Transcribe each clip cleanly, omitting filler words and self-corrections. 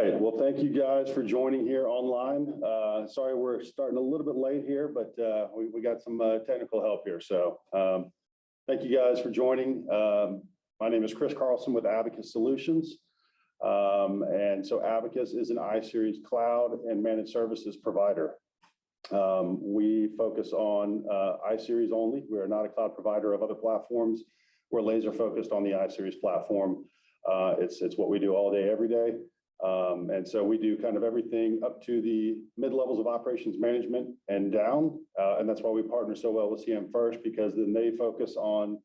right. Well, thank you guys for joining here online. Sorry, we're starting a little bit late here, but we got some technical help here. So thank you guys for joining. My name is Chris Carlson with Abacus Solutions. And so Abacus is an I-Series cloud and managed services provider. We focus on I-Series only. We are not a cloud provider of other platforms. We're laser focused on the I-Series platform. It's what we do all day, every day. And so we do kind of everything up to the mid-levels of operations management and down. And that's why we partner so well with CM First, because then they focus on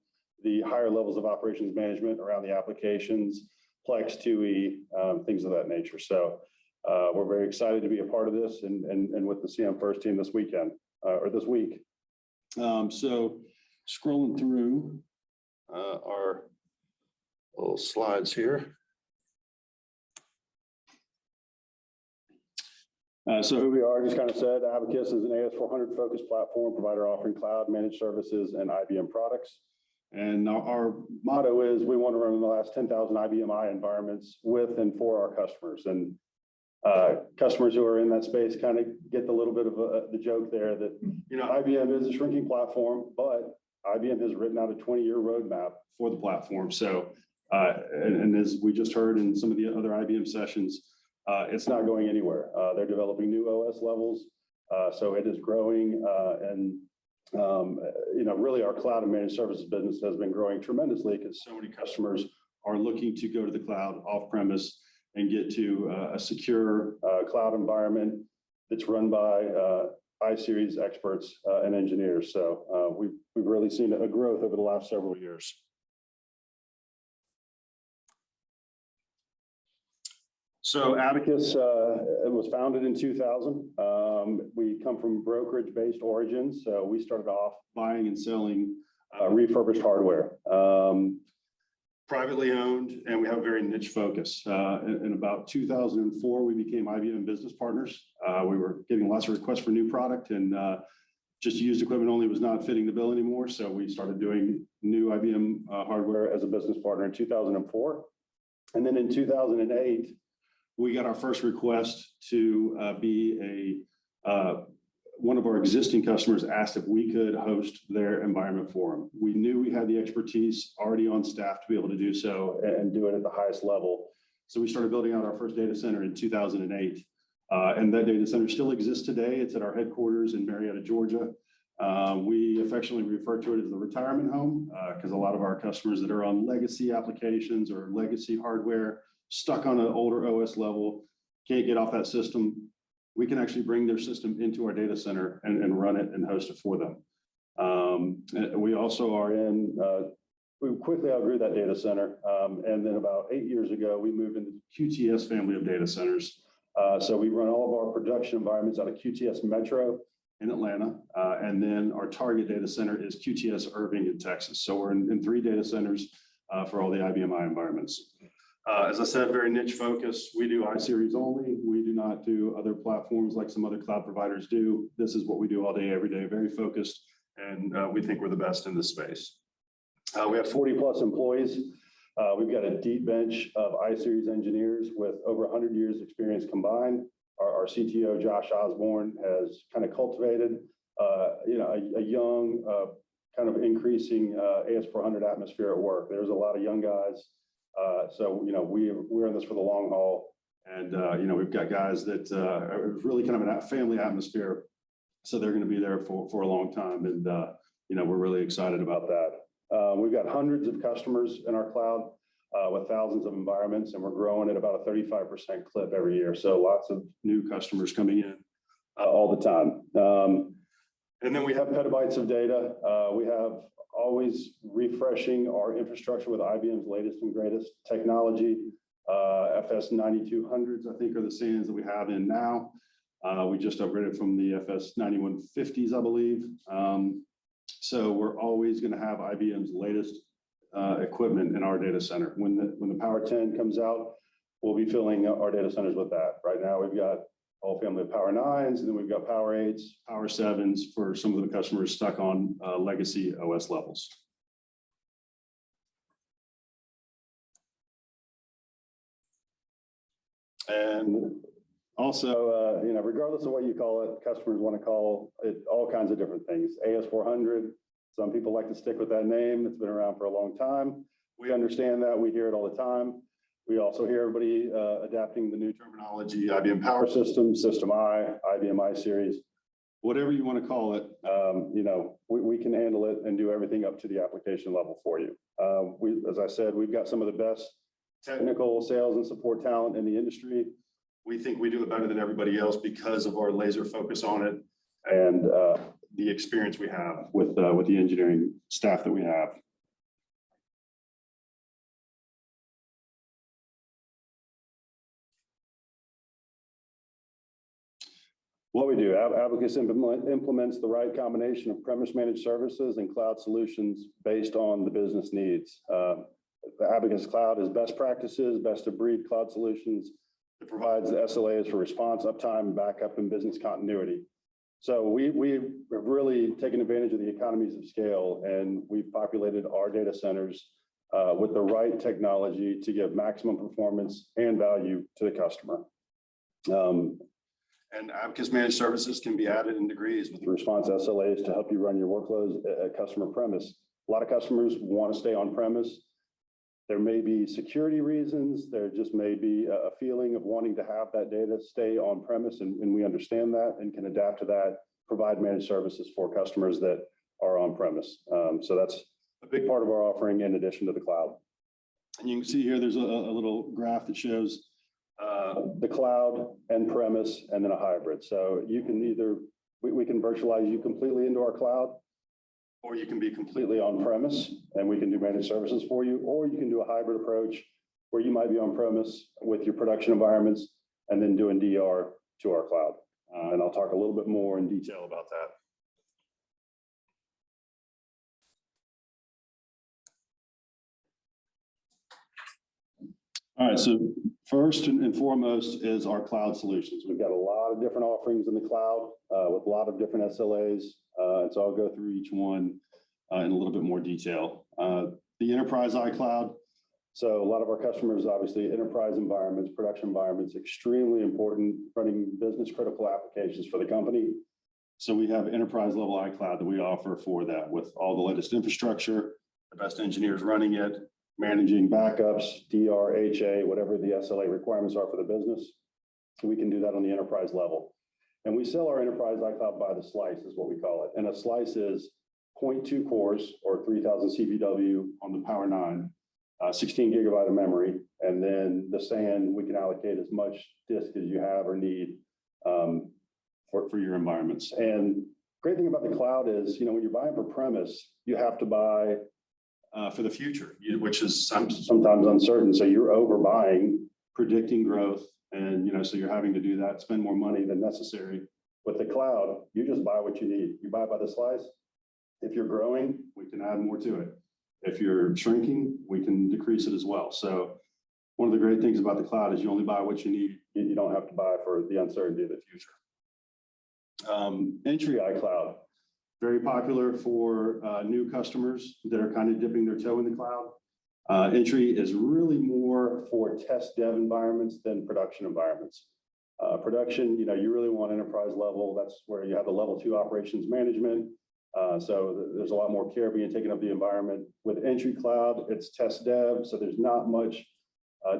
the higher levels of operations management around the applications, Plex, 2E, things of that nature. So we're very excited to be a part of this and with the CM First team this weekend or this week. So scrolling through our little slides here. So who we are, just kind of said, Abacus is an AS400 focused platform provider offering cloud managed services and IBM products. And our motto is we want to run the last 10,000 IBM I environments with and for our customers. And customers who are in that space kind of get the little bit of the joke there that, you know, IBM is a shrinking platform, but IBM has written out a 20-year roadmap for the platform. So, and as we just heard in some of the other IBM sessions, it's not going anywhere. They're developing new OS levels. So it is growing and, you know, really our cloud and managed services business has been growing tremendously because so many customers are looking to go to the cloud off premise and get to a secure cloud environment that's run by I-Series experts and engineers. So we've really seen a growth over the last several years. So Abacus it was founded in 2000. We come from brokerage-based origins. So we started off buying and selling refurbished hardware. Privately owned, and we have a very niche focus. In about 2004, we became IBM business partners. We were getting lots of requests for new product, and just used equipment only was not fitting the bill anymore. So we started doing new IBM hardware as a business partner in 2004. And then in 2008, we got our first request to be one of our existing customers asked if we could host their environment for them. We knew we had the expertise already on staff to be able to do so and do it at the highest level. So we started building out our first data center in 2008. And that data center still exists today. It's at our headquarters in Marietta, Georgia. We affectionately refer to it as the retirement home because a lot of our customers that are on legacy applications or legacy hardware stuck on an older OS level, can't get off that system, we can actually bring their system into our data center and run it and host it for them. We also are in, we quickly outgrew that data center. And then about 8 years ago, we moved into the QTS family of data centers. So we run all of our production environments out of QTS Metro in Atlanta. And then our target data center is QTS Irving in Texas. So we're in 3 data centers for all the IBM I environments. As I said, very niche focus. We do I-Series only. We do not do other platforms like some other cloud providers do. This is what we do all day, every day, very focused. And we think we're the best in this space. We have 40 plus employees. We've got a deep bench of I-Series engineers with over 100 years experience combined. Our CTO, Josh Osborne, has kind of cultivated you know, a young, kind of increasing AS400 atmosphere at work. There's a lot of young guys. So, you know, we're in this for the long haul. And, you know, we've got guys that are really kind of a family atmosphere. So they're going to be there for a long time. And, you know, we're really excited about that. We've got hundreds of customers in our cloud with thousands of environments, and we're growing at about a 35% clip every year. So lots of new customers coming in all the time. And then we have petabytes of data. We have always refreshing our infrastructure with IBM's latest and greatest technology. FS 9200s, I think, are the SANs that we have in now. We just upgraded from the FS 9150s, I believe. So we're always going to have IBM's latest equipment in our data center. When the Power 10 comes out, we'll be filling our data centers with that. Right now, we've got whole family of Power 9s, and then we've got Power 8s, Power 7s for some of the customers stuck on legacy OS levels. And also, regardless of what you call it, customers want to call it all kinds of different things. AS400, some people like to stick with that name. It's been around for a long time. We understand that. We hear it all the time. We also hear everybody adapting the new terminology, IBM Power System, System I, IBM I Series, whatever you want to call it. We can handle it and do everything up to the application level for you. As I said, we've got some of the best technical sales and support talent in the industry. We think we do it better than everybody else because of our laser focus on it and the experience we have with the engineering staff that we have. What we do, Abacus implements the right combination of premise managed services and cloud solutions based on the business needs. The Abacus Cloud is best practices, best of breed cloud solutions. It provides the SLAs for response, uptime, backup, and business continuity. So we have really taken advantage of the economies of scale, and we've populated our data centers with the right technology to give maximum performance and value to the customer. And Abacus Managed Services can be added in degrees with response SLAs to help you run your workloads at customer premise. A lot of customers want to stay on premise. There may be security reasons. There just may be a feeling of wanting to have that data stay on premise, and we understand that and can adapt to that, provide managed services for customers that are on premise. So that's a big part of our offering in addition to the cloud. And you can see here, there's a little graph that shows the cloud and premise and then a hybrid. So you can either, we can virtualize you completely into our cloud, or you can be completely on premise and we can do managed services for you, or you can do a hybrid approach where you might be on premise with your production environments and then doing DR to our cloud. And I'll talk a little bit more in detail about that. All right, so first and foremost is our cloud solutions. We've got a lot of different offerings in the cloud with a lot of different SLAs. And so I'll go through each one in a little bit more detail. The enterprise iCloud. So a lot of our customers, obviously, enterprise environments, production environments, extremely important, running business critical applications for the company. So we have enterprise level iCloud that we offer for that with all the latest infrastructure, the best engineers running it, managing backups, DR, HA, whatever the SLA requirements are for the business. We can do that on the enterprise level. And we sell our enterprise iCloud by the slice is what we call it. And a slice is 0.2 cores or 3000 CVW on the Power 9, 16 gigabyte of memory. And then the SAN, we can allocate as much disk as you have or need for your environments. And great thing about the cloud is, when you're buying for premise, you have to buy for the future, which is sometimes uncertain. So you're overbuying, predicting growth. And, so you're having to do that, spend more money than necessary. With the cloud, you just buy what you need. You buy by the slice. If you're growing, we can add more to it. If you're shrinking, we can decrease it as well. So one of the great things about the cloud is you only buy what you need. You don't have to buy for the uncertainty of the future. Entry iCloud, very popular for new customers that are kind of dipping their toe in the cloud. Entry is really more for test dev environments than production environments. Production, you really want enterprise level. That's where you have the level 2 operations management. So there's a lot more care being taken of the environment. With Entry Cloud, it's test dev, so there's not much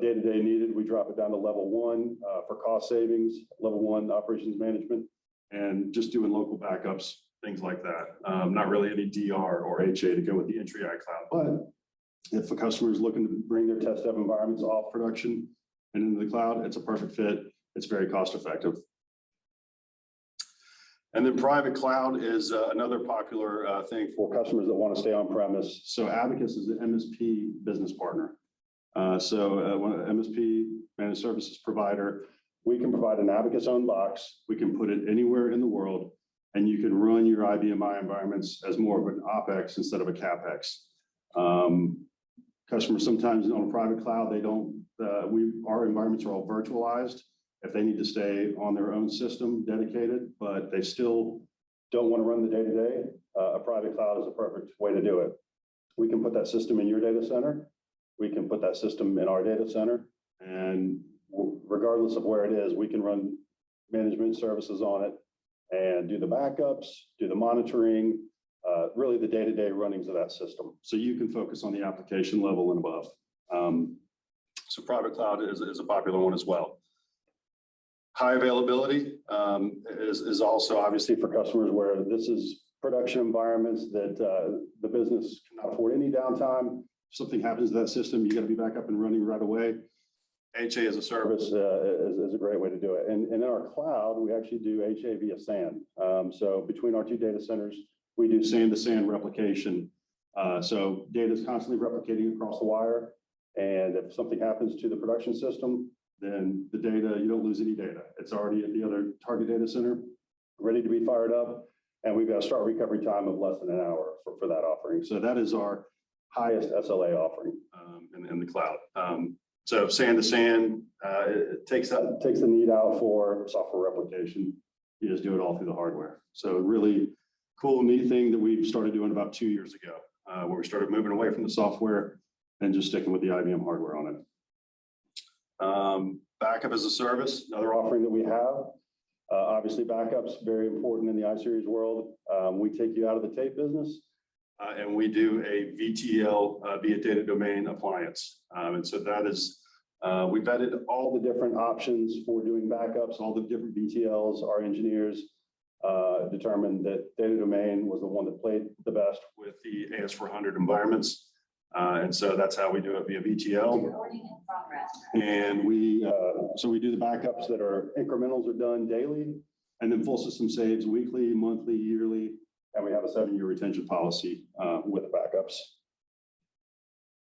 day-to-day needed. We drop it down to level 1 for cost savings, level 1 operations management, and just doing local backups, things like that. Not really any DR or HA to go with the Entry iCloud, but if a customer is looking to bring their test dev environments off production and into the cloud, it's a perfect fit. It's very cost effective. And then private cloud is another popular thing for customers that want to stay on premise. So Abacus is an MSP business partner. MSP, managed services provider, we can provide an Abacus owned box. We can put it anywhere in the world, and you can run your IBM I environments as more of an OpEx instead of a CapEx. Customers sometimes on a private cloud, they don't, our environments are all virtualized if they need to stay on their own system dedicated, but they still don't want to run the day-to-day. A private cloud is a perfect way to do it. We can put that system in your data center. We can put that system in our data center, and regardless of where it is, we can run management services on it and do the backups, do the monitoring, really the day-to-day runnings of that system. So you can focus on the application level and above. So private cloud is a popular one as well. High availability is also obviously for customers where this is production environments that the business cannot afford any downtime. If something happens to that system, you got to be back up and running right away. HA as a service is a great way to do it. And in our cloud, we actually do HA via SAN. So between our two data centers, we do SAN to SAN replication. So data is constantly replicating across the wire. And if something happens to the production system, then the data, you don't lose any data. It's already at the other target data center, ready to be fired up. And we've got a start recovery time of less than an hour for that offering. So that is our highest SLA offering in the cloud. So SAN to SAN, it takes the need out for software replication. You just do it all through the hardware. So really cool, neat thing that we started doing about 2 years ago, where we started moving away from the software and just sticking with the IBM hardware on it. Backup as a service, another offering that we have. Obviously, backups very important in the iSeries world. We take you out of the tape business, and we do a VTL via data domain appliance. And so that is, we vetted all the different options for doing backups, all the different VTLs. Our engineers determined that data domain was the one that played the best with the AS400 environments. And so that's how we do it via VTL. And so we do the backups that are incrementals are done daily, and then full system saves weekly, monthly, yearly, and we have a 7-year retention policy with the backups.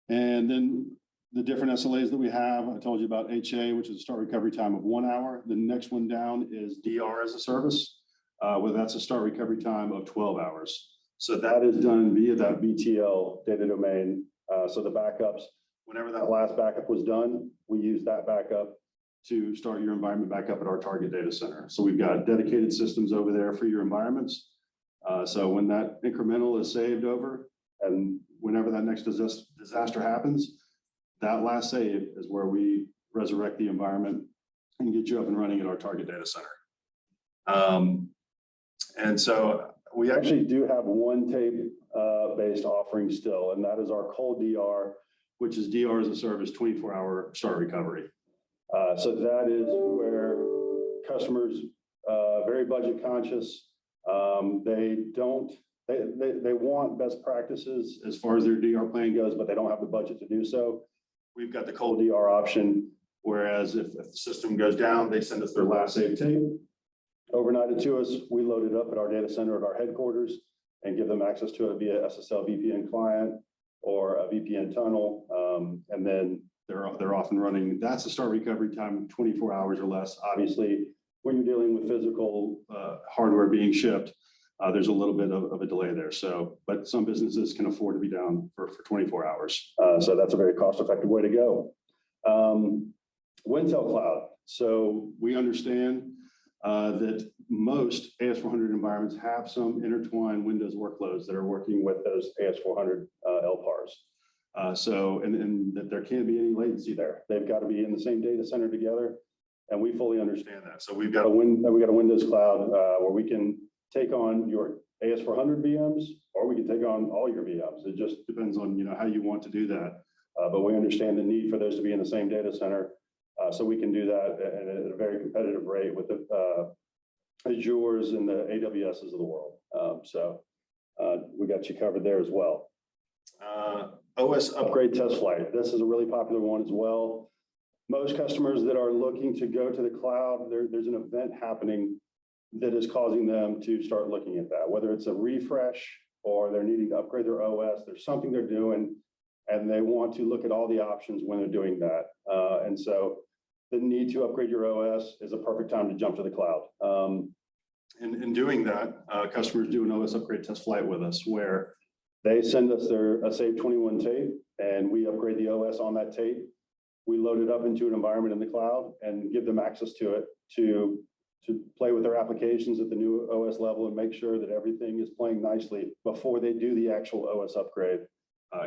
And then the different SLAs that we have, I told you about HA, which is a start recovery time of 1 hour. The next one down is DR as a service, where that's a start recovery time of 12 hours. So that is done via that VTL data domain. So the backups, whenever that last backup was done, we use that backup to start your environment back up at our target data center. So we've got dedicated systems over there for your environments. So when that incremental is saved over, and whenever that next disaster happens, that last save is where we resurrect the environment and get you up and running at our target data center. And so we actually do have one tape based offering still, and that is our cold DR, which is DR as a service, 24-hour start recovery. So that is where customers, very budget conscious, they want best practices as far as their DR plan goes, but they don't have the budget to do so. We've got the cold DR option, whereas if the system goes down, they send us their last save tape, overnight it to us. We load it up at our data center at our headquarters and give them access to it via SSL VPN client or a VPN tunnel. And then they're off and running. That's the start recovery time, 24 hours or less. Obviously, when you're dealing with physical hardware being shipped, there's a little bit of a delay there. So, but some businesses can afford to be down for 24 hours. So that's a very cost-effective way to go. Wintel Cloud. So we understand that most AS400 environments have some intertwined Windows workloads that are working with those AS400 LPARs. So, and that there can't be any latency there. They've got to be in the same data center together, and we fully understand that. So we've got a Windows Cloud where we can take on your AS400 VMs, or we can take on all your VMs. It just depends on how you want to do that. But we understand the need for those to be in the same data center. So we can do that at a very competitive rate with the Azures and the AWSs of the world. So we got you covered there as well. OS upgrade test flight. This is a really popular one as well. Most customers that are looking to go to the cloud, there's an event happening that is causing them to start looking at that, whether it's a refresh or they're needing to upgrade their OS. There's something they're doing, and they want to look at all the options when they're doing that. And so the need to upgrade your OS is a perfect time to jump to the cloud. In doing that, customers do an OS upgrade test flight with us, where they send us their Save 21 tape, and we upgrade the OS on that tape. We load it up into an environment in the cloud and give them access to it to play with their applications at the new OS level and make sure that everything is playing nicely before they do the actual OS upgrade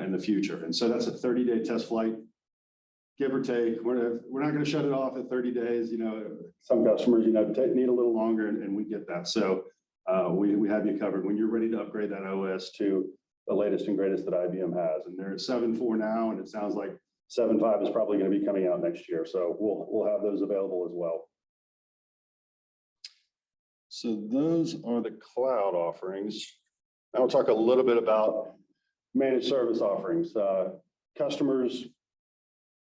in the future. And so that's a 30-day test flight. give or take. We're not going to shut it off at 30 days. Some customers, need a little longer, and we get that. So we have you covered when you're ready to upgrade that OS to the latest and greatest that IBM has. And they're at 7.4 now, and it sounds like 7.5 is probably going to be coming out next year. So we'll have those available as well. So those are the cloud offerings. Now we'll talk a little bit about managed service offerings. Customers,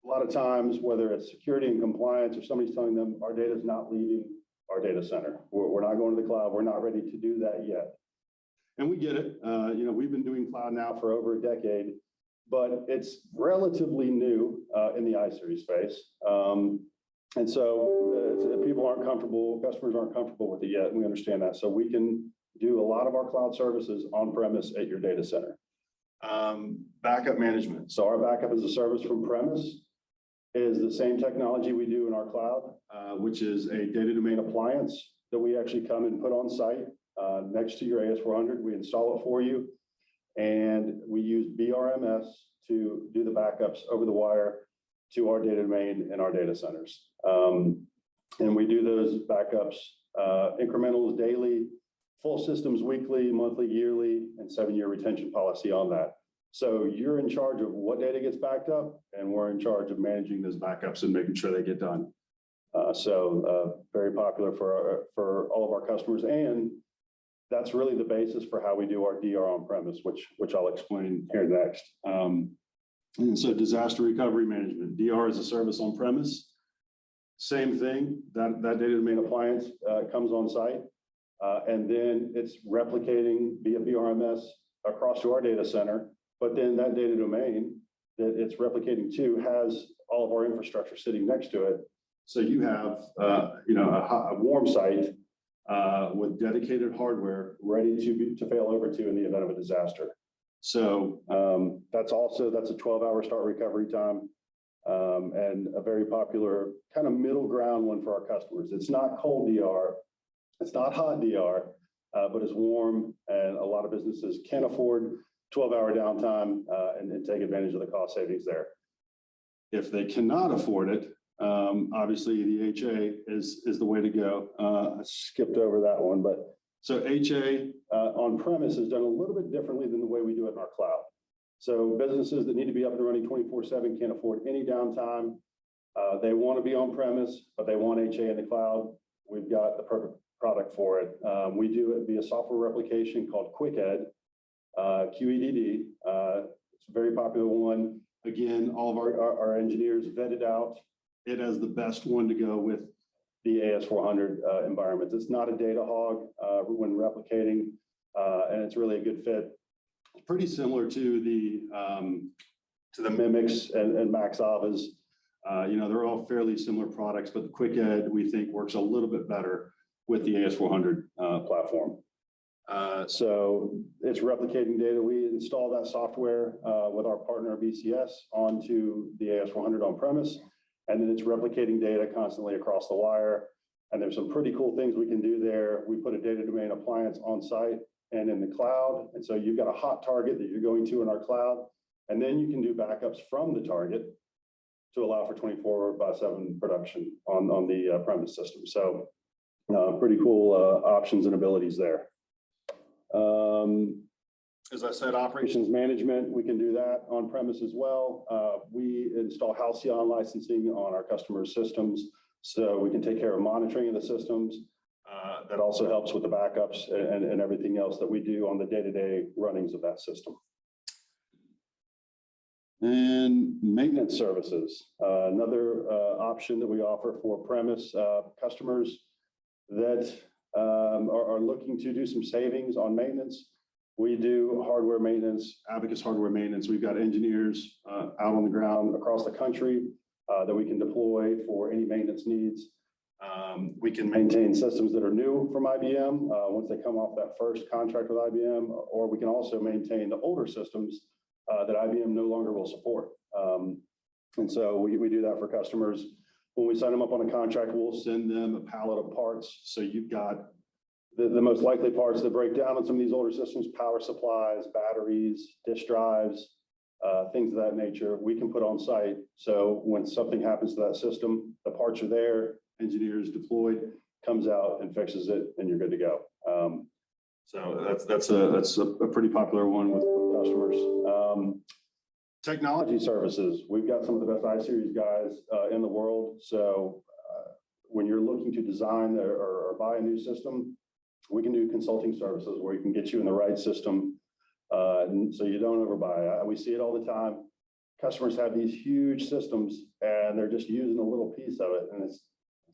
a lot of times, whether it's security and compliance or somebody's telling them our data is not leaving our data center. We're not going to the cloud. We're not ready to do that yet. And we get it. We've been doing cloud now for over a decade, but it's relatively new in the I-Series space. And so people aren't comfortable, customers aren't comfortable with it yet. And we understand that. So we can do a lot of our cloud services on premise at your data center. Backup management. So our backup as a service from premise is the same technology we do in our cloud, which is a data domain appliance that we actually come and put on site next to your AS400. We install it for you. And we use BRMS to do the backups over the wire to our data domain in our data centers. And we do those backups, incrementals daily, full systems weekly, monthly, yearly, and 7-year retention policy on that. So you're in charge of what data gets backed up, and we're in charge of managing those backups and making sure they get done. Very popular for all of our customers. And that's really the basis for how we do our DR on premise, which I'll explain here next. And so disaster recovery management, DR as a service on premise. Same thing, that data domain appliance comes on site, and then it's replicating via BRMS across to our data center. But then that data domain that it's replicating to has all of our infrastructure sitting next to it. So you have a warm site with dedicated hardware ready to fail over to in the event of a disaster. So that's a 12-hour start recovery time. And a very popular kind of middle ground one for our customers. It's not cold DR, it's not hot DR, but it's warm, and a lot of businesses can afford 12-hour downtime and take advantage of the cost savings there. If they cannot afford it, obviously the HA is the way to go. I skipped over that one, but so HA on premise is done a little bit differently than the way we do it in our cloud. So businesses that need to be up and running 24/7 can't afford any downtime. They want to be on premise, but they want HA in the cloud. We've got the perfect product for it. We do it via software replication called QuickEd, QEDD. It's a very popular one. Again, all of our engineers vetted out it as the best one to go with the AS400 environments. It's not a data hog when replicating, and it's really a good fit. Pretty similar to the Mimics and Maxavas. They're all fairly similar products, but the QuickEd we think works a little bit better with the AS400 platform. So it's replicating data. We install that software with our partner BCS onto the AS400 on premise, and then it's replicating data constantly across the wire. And there's some pretty cool things we can do there. We put a data domain appliance on site and in the cloud. And so you've got a hot target that you're going to in our cloud, and then you can do backups from the target to allow for 24/7 production on the premise system. So pretty cool options and abilities there. As I said, operations management, we can do that on premise as well. We install Halcyon licensing on our customers' systems, so we can take care of monitoring of the systems. That also helps with the backups and everything else that we do on the day-to-day runnings of that system. And maintenance services, another option that we offer for premise customers that are looking to do some savings on maintenance. We do hardware maintenance, Abacus hardware maintenance. We've got engineers out on the ground across the country that we can deploy for any maintenance needs. We can maintain systems that are new from IBM once they come off that first contract with IBM, or we can also maintain the older systems that IBM no longer will support. And so we do that for customers. When we sign them up on a contract, we'll send them a pallet of parts. So you've got the most likely parts that break down on some of these older systems: power supplies, batteries, disk drives, things of that nature, we can put on site. So when something happens to that system, the parts are there, engineers deployed, comes out and fixes it, and you're good to go. So that's a pretty popular one with customers. Technology services. We've got some of the best I-Series guys in the world. So when you're looking to design or buy a new system, we can do consulting services where we can get you in the right system so you don't overbuy. We see it all the time. Customers have these huge systems and they're just using a little piece of it. And it's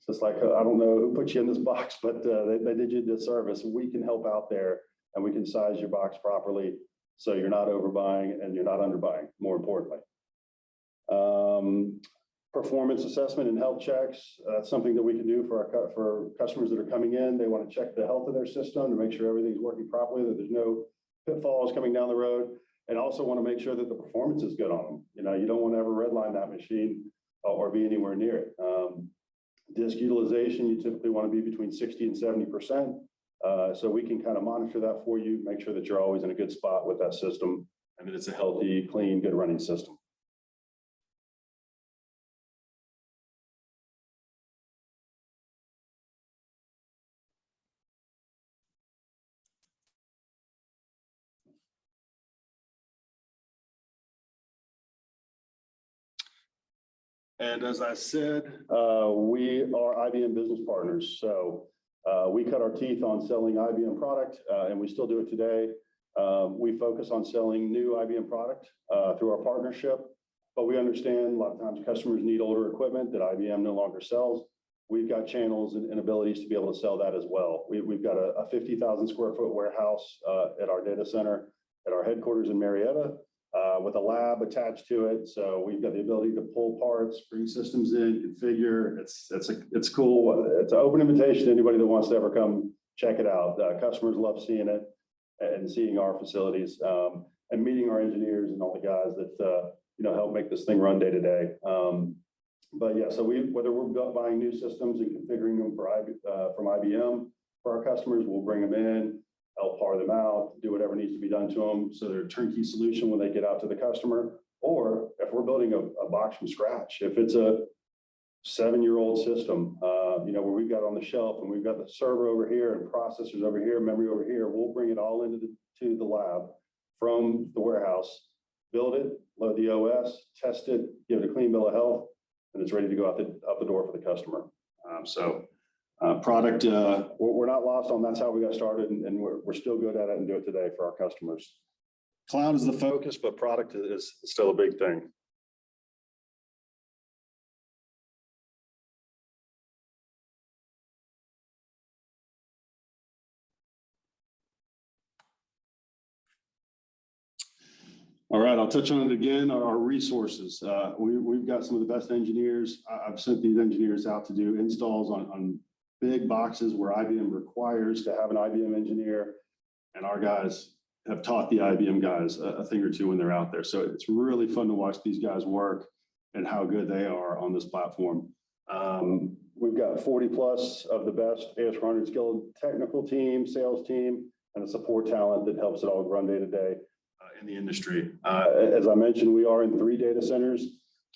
just like, I don't know who put you in this box, but they did you a disservice. We can help out there and we can size your box properly so you're not overbuying and you're not underbuying, more importantly. Performance assessment and health checks. That's something that we can do for customers that are coming in. They want to check the health of their system to make sure everything's working properly, that there's no pitfalls coming down the road, and also want to make sure that the performance is good on them. You know, you don't want to ever redline that machine or be anywhere near it. Disk utilization, you typically want to be between 60 and 70%. So we can kind of monitor that for you, make sure that you're always in a good spot with that system and that it's a healthy, clean, good running system. And as I said, we are IBM business partners. So we cut our teeth on selling IBM product, and we still do it today. We focus on selling new IBM product through our partnership, but we understand a lot of times customers need older equipment that IBM no longer sells. We've got channels and abilities to be able to sell that as well. We've got a 50,000 square foot warehouse at our data center at our headquarters in Marietta. With a lab attached to it. So we've got the ability to pull parts, bring systems in, configure. It's cool. It's an open invitation to anybody that wants to ever come check it out. Customers love seeing it and seeing our facilities and meeting our engineers and all the guys that help make this thing run day to day. But yeah, so whether we're buying new systems and configuring them from IBM for our customers, we'll bring them in, help power them out, do whatever needs to be done to them so they're a turnkey solution when they get out to the customer. Or if we're building a box from scratch, if it's a 7-year-old system, where we've got on the shelf and we've got the server over here and processors over here, memory over here, we'll bring it all into the lab from the warehouse, build it, load the OS, test it, give it a clean bill of health, and it's ready to go out the door for the customer. Product, we're not lost on that's how we got started, and we're still good at it and do it today for our customers. Cloud is the focus, but product is still a big thing. All right, I'll touch on it again. Our resources. We've got some of the best engineers. I've sent these engineers out to do installs on big boxes where IBM requires to have an IBM engineer, and our guys have taught the IBM guys a thing or two when they're out there. So it's really fun to watch these guys work and how good they are on this platform. We've got 40 plus of the best AS400 skilled technical team, sales team, and a support talent that helps it all run day to day in the industry. As I mentioned, we are in 3 data centers: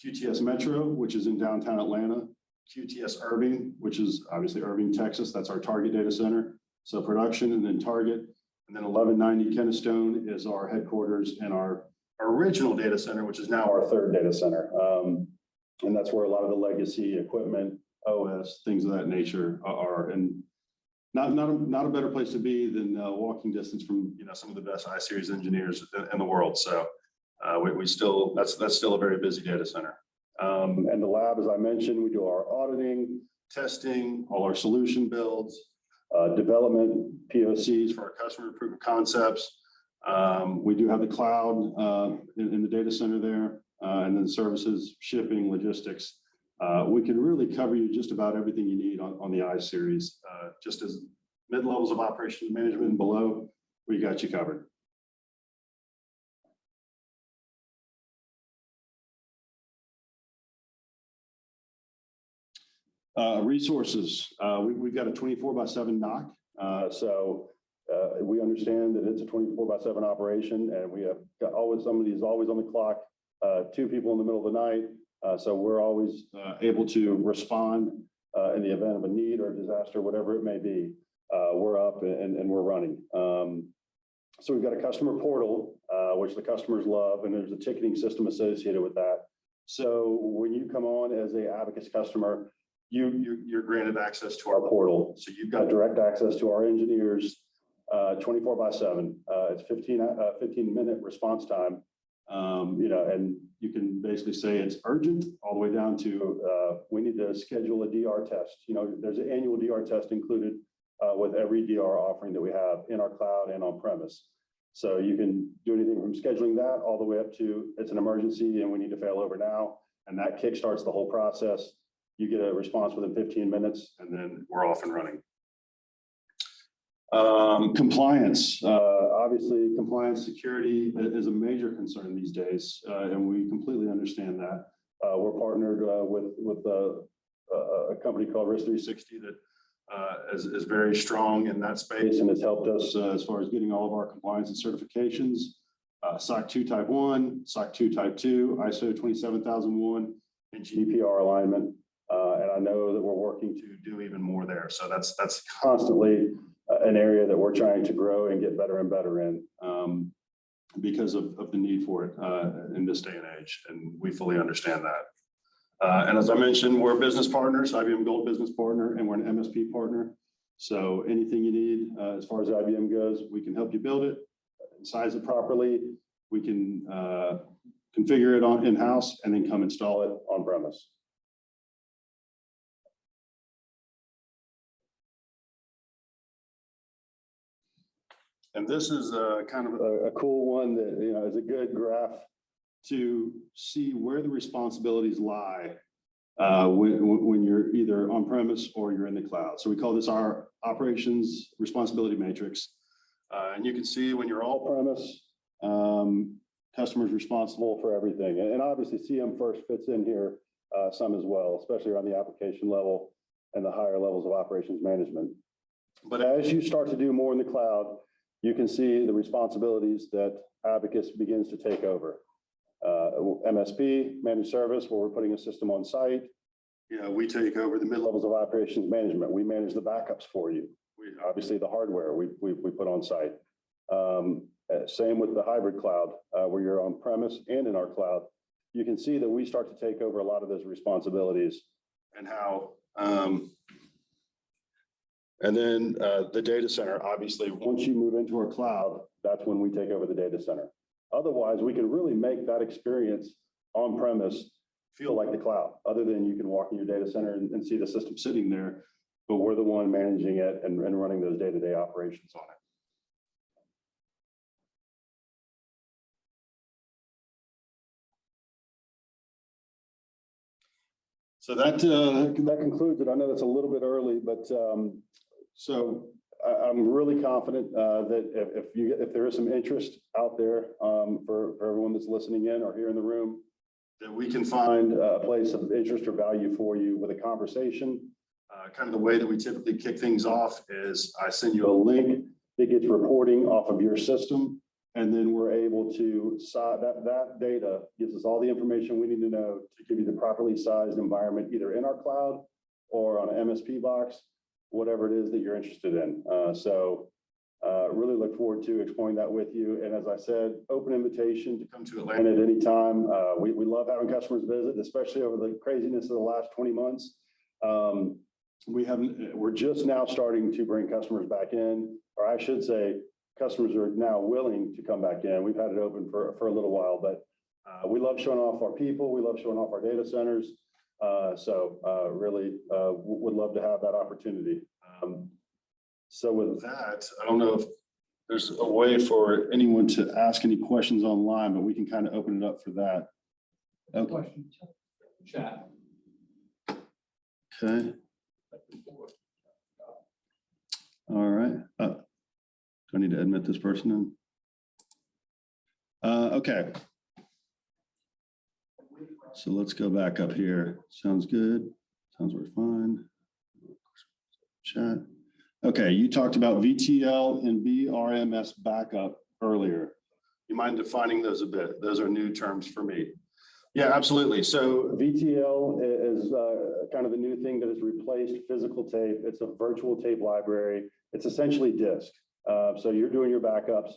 QTS Metro, which is in downtown Atlanta; QTS Irving, which is obviously Irving, Texas. That's our target data center. So production and then target. And then 1190 Kennestone is our headquarters and our original data center, which is now our 3rd data center. And that's where a lot of the legacy equipment, OS, things of that nature are. And not a better place to be than walking distance from some of the best I-Series engineers in the world. So that's still a very busy data center. And the lab, as I mentioned, we do our auditing, testing, all our solution builds, development, POCs for our customer proof of concepts. We do have the cloud in the data center there, and then services, shipping, logistics. We can really cover you just about everything you need on the I-Series, just as mid-levels of operations management and below, we got you covered. Resources. We've got a 24/7 NOC. So We understand that it's a 24/7 operation, and we have got always somebody is always on the clock, two people in the middle of the night. So we're always able to respond in the event of a need or a disaster, whatever it may be. We're up and we're running. So we've got a customer portal, which the customers love, and there's a ticketing system associated with that. So when you come on as a Abacus customer, you're granted access to our portal. So you've got direct access to our engineers 24/7. It's 15-minute response time. And you can basically say it's urgent all the way down to we need to schedule a DR test. There's an annual DR test included with every DR offering that we have in our cloud and on premise. So you can do anything from scheduling that all the way up to it's an emergency and we need to fail over now. And that kickstarts the whole process. You get a response within 15 minutes and then we're off and running. Compliance, obviously compliance security is a major concern these days, and we completely understand that. We're partnered with a company called Risk 360 that is very strong in that space and has helped us as far as getting all of our compliance and certifications, SOC 2 Type 1, SOC 2 Type 2, ISO 27001, and GDPR alignment. And I know that we're working to do even more there. So that's constantly an area that we're trying to grow and get better and better in because of the need for it in this day and age. And we fully understand that. And as I mentioned, we're business partners, IBM Gold business partner, and we're an MSP partner. So anything you need as far as IBM goes, we can help you build it, size it properly. We can configure it in-house and then come install it on premise. And this is kind of a cool one that is a good graph to see where the responsibilities lie when you're either on premise or you're in the cloud. So we call this our operations responsibility matrix. And you can see when you're all premise, customers responsible for everything. And obviously CM first fits in here some as well, especially around the application level and the higher levels of operations management. But as you start to do more in the cloud, you can see the responsibilities that Abacus begins to take over. MSP, managed service, where we're putting a system on site. We take over the mid-levels of operations management. We manage the backups for you. Obviously, the hardware we put on site. Same with the hybrid cloud, where you're on premise and in our cloud. You can see that we start to take over a lot of those responsibilities and how. And then the data center, obviously, once you move into our cloud, that's when we take over the data center. Otherwise, we can really make that experience on premise feel like the cloud, other than you can walk in your data center and see the system sitting there, but we're the one managing it and running those day-to-day operations on it. So that concludes it. I know that's a little bit early, but so I'm really confident that if there is some interest out there for everyone that's listening in or here in the room, that we can find a place of interest or value for you with a conversation. Kind of the way that we typically kick things off is I send you a link that gets reporting off of your system, and then we're able to that data gives us all the information we need to know to give you the properly sized environment, either in our cloud or on an MSP box, whatever it is that you're interested in. So really look forward to exploring that with you. And as I said, open invitation to come to Atlanta at any time. We love having customers visit, especially over the craziness of the last 20 months. We're just now starting to bring customers back in, or I should say, customers are now willing to come back in. We've had it open for a little while, but we love showing off our people. We love showing off our data centers. So really would love to have that opportunity. So with that, I don't know if there's a way for anyone to ask any questions online, but we can kind of open it up for that. Okay. Questions? Chat. Okay. All right. Do I need to admit this person in? Okay. So let's go back up here. Sounds good. Sounds we're fine. Chat. Okay, you talked about VTL and BRMS backup earlier. You mind defining those a bit? Those are new terms for me. Yeah, absolutely. So VTL is kind of the new thing that has replaced physical tape. It's a virtual tape library. It's essentially disk. So you're doing your backups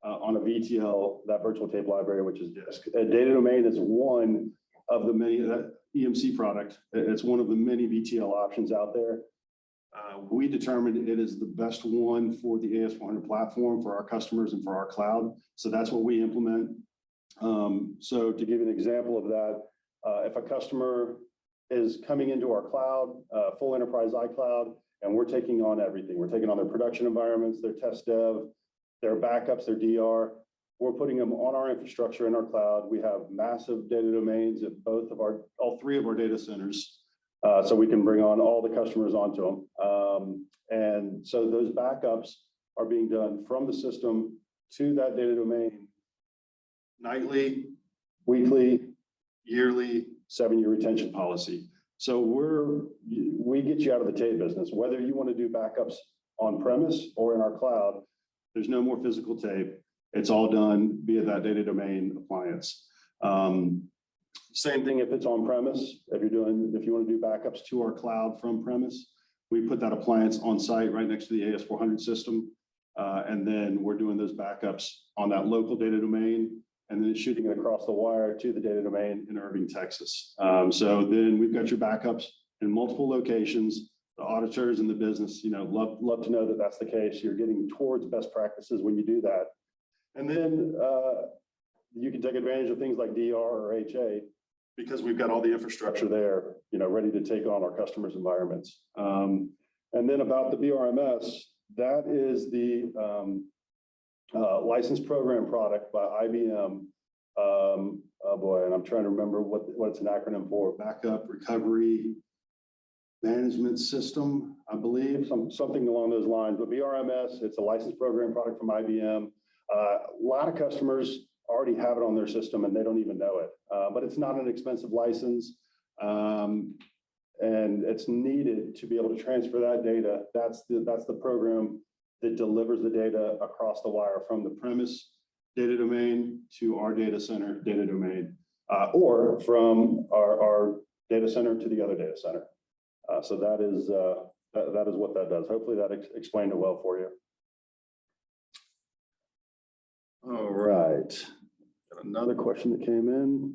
on a VTL, that virtual tape library, which is disk. Data domain is one of the many, that EMC product. It's one of the many VTL options out there. We determined it is the best one for the AS400 platform for our customers and for our cloud. So that's what we implement. So to give you an example of that, if a customer is coming into our cloud, full enterprise iCloud, and we're taking on everything. We're taking on their production environments, their test dev, their backups, their DR. We're putting them on our infrastructure in our cloud. We have massive data domains at all three of our data centers. So we can bring on all the customers onto them. And so those backups are being done from the system to that data domain nightly, weekly, yearly, 7-year retention policy. So we get you out of the tape business, whether you want to do backups on premise or in our cloud. There's no more physical tape. It's all done via that data domain appliance. Same thing if it's on premise. If you want to do backups to our cloud from premise, we put that appliance on site right next to the AS400 system. And then we're doing those backups on that local data domain and then shooting it across the wire to the data domain in Irving, Texas. So then we've got your backups in multiple locations. The auditors in the business, love to know that that's the case. You're getting towards best practices when you do that. And then you can take advantage of things like DR or HA because we've got all the infrastructure there, ready to take on our customers' environments. And then about the BRMS, that is the license program product by IBM. Oh boy, and I'm trying to remember what it's an acronym for. Backup Recovery Management System, I believe, something along those lines. But BRMS, it's a license program product from IBM. A lot of customers already have it on their system and they don't even know it. But it's not an expensive license. And it's needed to be able to transfer that data. That's the program that delivers the data across the wire from the premise data domain to our data center data domain, or from our data center to the other data center. So that is what that does. Hopefully that explained it well for you. All right. Got another question that came in.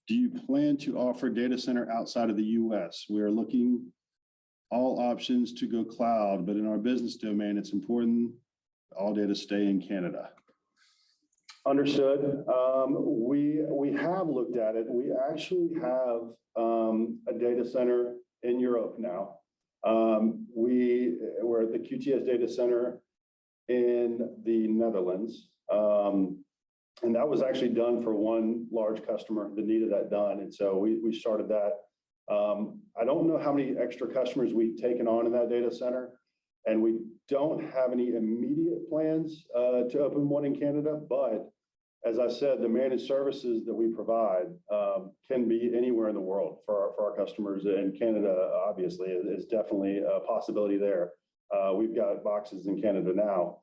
Do you plan to offer data center outside of the US? We are looking all options to go cloud, but in our business domain, it's important all data stay in Canada. Understood. We have looked at it. We actually have a data center in Europe now. We're at the QTS data center in the Netherlands. And that was actually done for one large customer that needed that done. And so we started that. I don't know how many extra customers we've taken on in that data center. And we don't have any immediate plans to open one in Canada. But as I said, the managed services that we provide can be anywhere in the world for our customers. And Canada, obviously, is definitely a possibility there. We've got boxes in Canada now.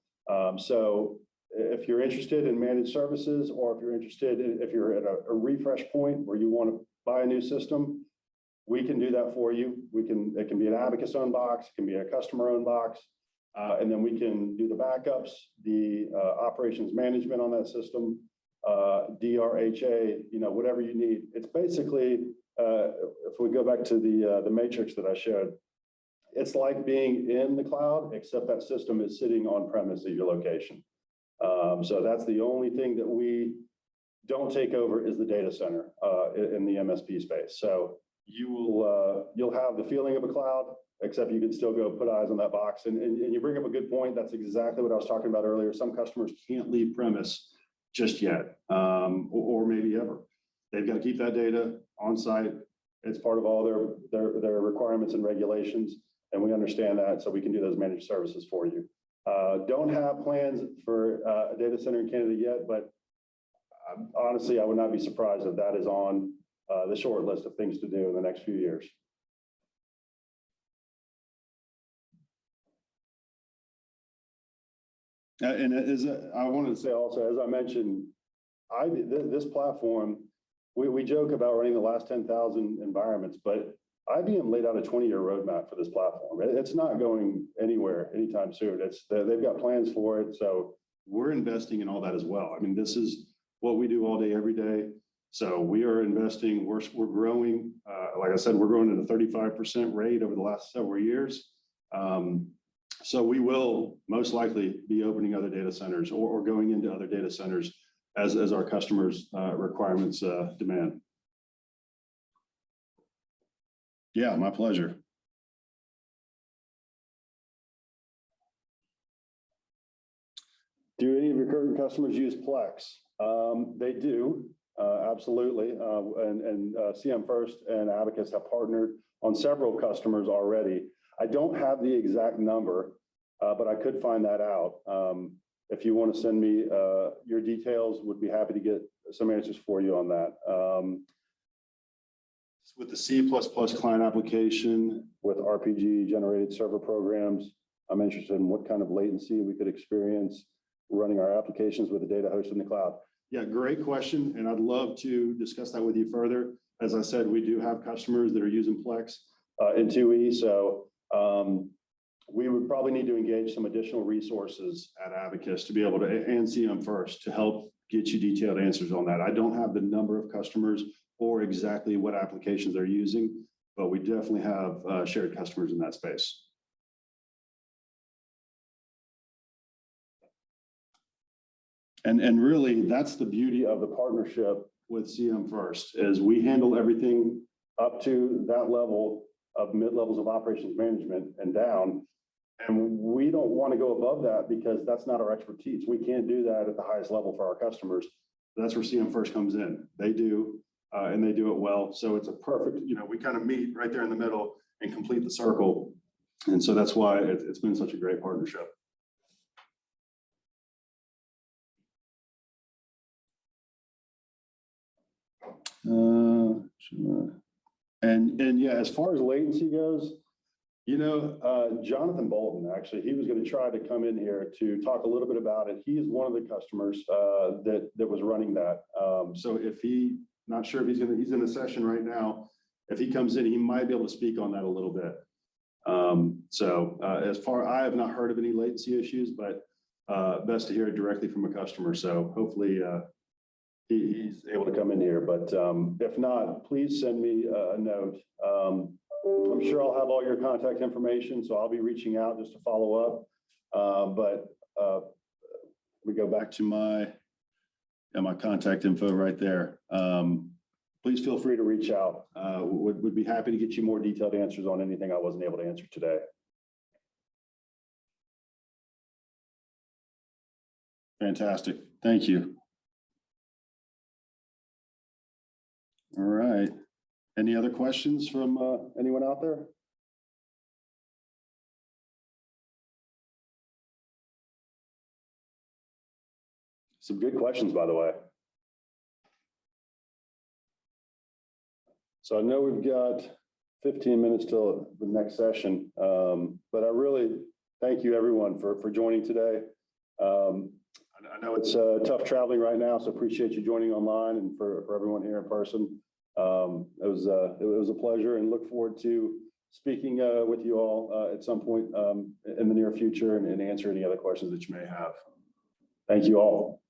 So if you're interested in managed services, or if you're at a refresh point where you want to buy a new system, we can do that for you. It can be an Abacus owned box, it can be a customer owned box, and then we can do the backups, the operations management on that system, DRHA, whatever you need. It's basically, if we go back to the matrix that I showed, it's like being in the cloud, except that system is sitting on premise at your location. So that's the only thing that we don't take over is the data center in the MSP space. So you'll have the feeling of a cloud, except you can still go put eyes on that box. And you bring up a good point. That's exactly what I was talking about earlier. Some customers can't leave premise just yet, or maybe ever. They've got to keep that data on site. It's part of all their requirements and regulations. And we understand that, so we can do those managed services for you. Don't have plans for a data center in Canada yet, but honestly, I would not be surprised if that is on the short list of things to do in the next few years. And I wanted to say also, as I mentioned, this platform, we joke about running the last 10,000 environments, but IBM laid out a 20-year roadmap for this platform. It's not going anywhere anytime soon. They've got plans for it. So we're investing in all that as well. I mean, this is what we do all day, every day. So we are investing, we're growing. Like I said, we're growing at a 35% rate over the last several years. So we will most likely be opening other data centers or going into other data centers as our customers' requirements demand. Yeah, my pleasure. Do any of your current customers use Plex? They do, absolutely. And CM First and Abacus have partnered on several customers already. I don't have the exact number, but I could find that out. If you want to send me your details, would be happy to get some answers for you on that. With the C++ client application, with RPG generated server programs, I'm interested in what kind of latency we could experience running our applications with a data host in the cloud. Yeah, great question. And I'd love to discuss that with you further. As I said, we do have customers that are using Plex in 2E. So we would probably need to engage some additional resources at Abacus to be able to, and CM First, to help get you detailed answers on that. I don't have the number of customers or exactly what applications they're using, but we definitely have shared customers in that space. And really, that's the beauty of the partnership with CM First, is we handle everything up to that level of mid-levels of operations management and down. And we don't want to go above that because that's not our expertise. We can't do that at the highest level for our customers. That's where CM First comes in. They do, and they do it well. So it's a perfect, we kind of meet right there in the middle and complete the circle. And so that's why it's been such a great partnership. And yeah, as far as latency goes, Jonathan Bolton, actually, he was going to try to come in here to talk a little bit about it. He is one of the customers that was running that. So not sure if he's in a session right now. If he comes in, he might be able to speak on that a little bit. I have not heard of any latency issues, but best to hear it directly from a customer. So hopefully he's able to come in here. But if not, please send me a note. I'm sure I'll have all your contact information, so I'll be reaching out just to follow up. But we go back to my contact info right there. Please feel free to reach out. Would be happy to get you more detailed answers on anything I wasn't able to answer today. Fantastic. Thank you. All right. Any other questions from anyone out there? Some good questions, by the way. So I know we've got 15 minutes till the next session, but I really thank you everyone for joining today. I know it's tough traveling right now, so appreciate you joining online, and for everyone here in person. It was a pleasure, and look forward to speaking with you all at some point in the near future and answer any other questions that you may have. Thank you all.